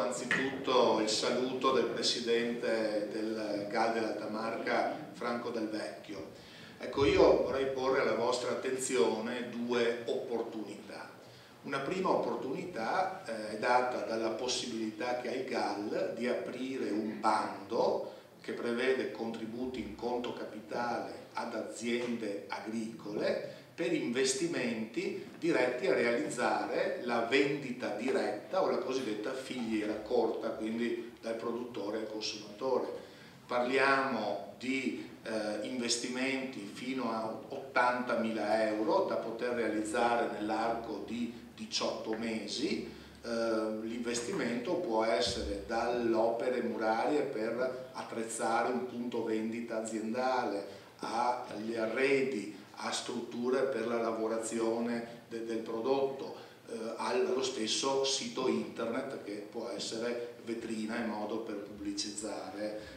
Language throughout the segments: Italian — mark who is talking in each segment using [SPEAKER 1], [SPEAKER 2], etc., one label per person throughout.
[SPEAKER 1] anzitutto il saluto del presidente del GAL dell'Alta Marca, Franco Del Vecchio. Ecco, io vorrei porre alla vostra attenzione due opportunità. Una prima opportunità è data dalla possibilità che ha il GAL di aprire un bando che prevede contributi in conto capitale ad aziende agricole per investimenti diretti a realizzare la vendita diretta o la cosiddetta filiera corta, quindi dal produttore al consumatore. Parliamo di investimenti fino a 80.000 euro da poter realizzare nell'arco di 18 mesi. L'investimento può essere dall'opere murarie per attrezzare un punto vendita aziendale, agli arredi, a strutture per la lavorazione del prodotto, allo stesso sito internet che può essere vetrina e modo per pubblicizzare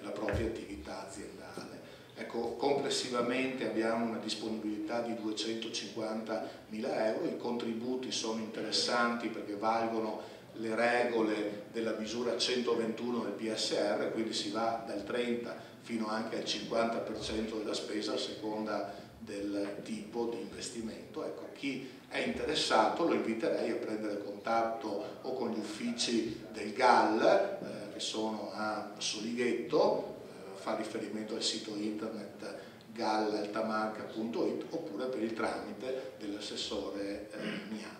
[SPEAKER 1] la propria attività aziendale. Ecco, complessivamente abbiamo una disponibilità di 250.000 euro, i contributi sono interessanti perché valgono le regole della misura 121 del PSR, quindi si va dal 30 fino anche al 50% della spesa a seconda del tipo di investimento. Ecco, chi è interessato lo inviterei a prendere contatto o con gli uffici del GAL che sono a Solighetto, fa riferimento al sito internet galaltamarca.it, oppure per il tramite dell'assessore Miatto.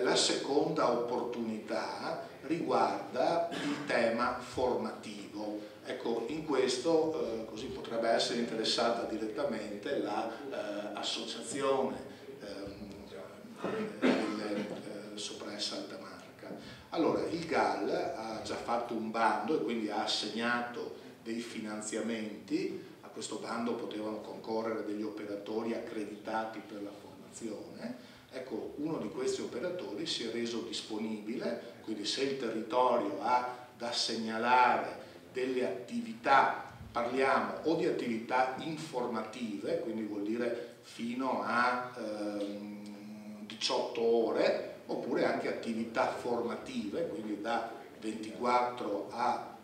[SPEAKER 1] La seconda opportunità riguarda il tema formativo. Ecco, in questo così potrebbe essere interessata direttamente l'associazione soppressa Alta Marca. Allora, il GAL ha già fatto un bando e quindi ha assegnato dei finanziamenti. A questo bando potevano concorrere degli operatori accreditati per la formazione. Ecco, uno di questi operatori si è reso disponibile, quindi se il territorio ha da segnalare delle attività, parliamo o di attività informative, quindi vuol dire fino a 18 ore, oppure anche attività formative, quindi da 24 a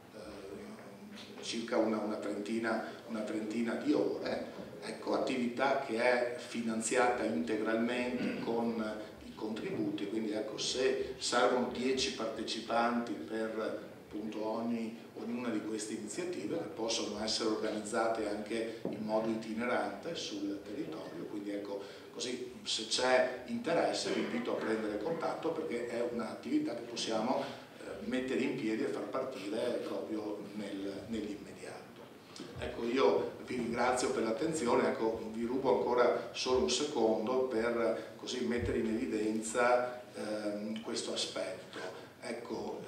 [SPEAKER 1] circa una trentina di ore. Ecco, attività che è finanziata integralmente con i contributi, quindi ecco, se servono 10 partecipanti per appunto ognuna di queste iniziative, che possono essere organizzate anche in modo itinerante sul territorio, quindi ecco, così se c'è interesse vi invito a prendere contatto perché è un'attività che possiamo mettere in piedi e far partire proprio nell'immediato. Ecco, io vi ringrazio per l'attenzione, ecco, vi rubo ancora solo un secondo per così mettere in evidenza questo aspetto. Ecco,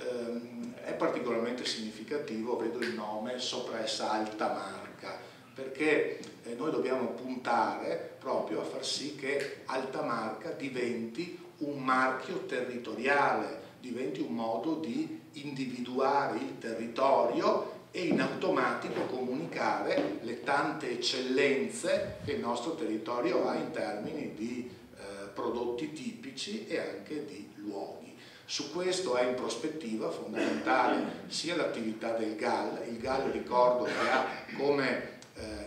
[SPEAKER 1] è particolarmente significativo, vedo il nome Soppressa Alta Marca, perché noi dobbiamo puntare proprio a far sì che Alta Marca diventi un marchio territoriale, diventi un modo di individuare il territorio e in automatico comunicare le tante eccellenze che il nostro territorio ha in termini di prodotti tipici e anche di luoghi. Su questo è in prospettiva fondamentale sia l'attività del GAL. Il GAL, ricordo, che ha come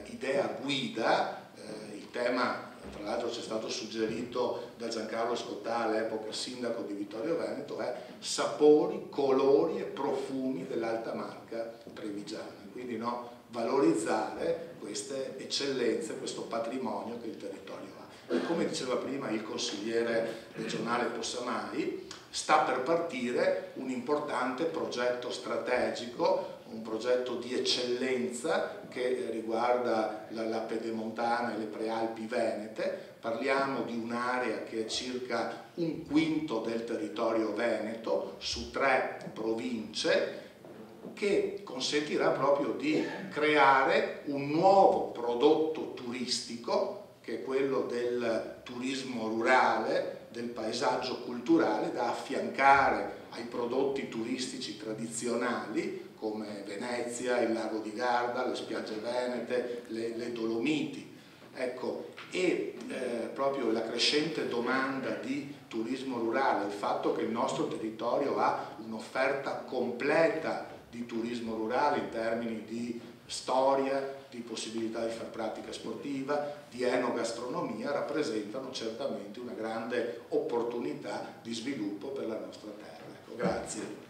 [SPEAKER 1] idea guida il tema, tra l'altro ci è stato suggerito da Giancarlo Scottà, all'epoca sindaco di Vittorio Veneto, è sapori, colori e profumi dell'Alta Marca trevigiana, quindi no, valorizzare queste eccellenze, questo patrimonio che il territorio ha. E come diceva prima il consigliere regionale Possamai, sta per partire un importante progetto strategico, un progetto di eccellenza che riguarda la Pedemontana e le Prealpi Venete. Parliamo di un'area che è circa un quinto del territorio veneto su 3 province, che consentirà proprio di creare un nuovo prodotto turistico, che è quello del turismo rurale, del paesaggio culturale, da affiancare ai prodotti turistici tradizionali come Venezia, il lago di Garda, le spiagge venete, le Dolomiti. Ecco, e proprio la crescente domanda di turismo rurale, il fatto che il nostro territorio ha un'offerta completa di turismo rurale in termini di storia, di possibilità di fare pratica sportiva, di enogastronomia, rappresentano certamente una grande opportunità di sviluppo per la nostra terra. Ecco, grazie.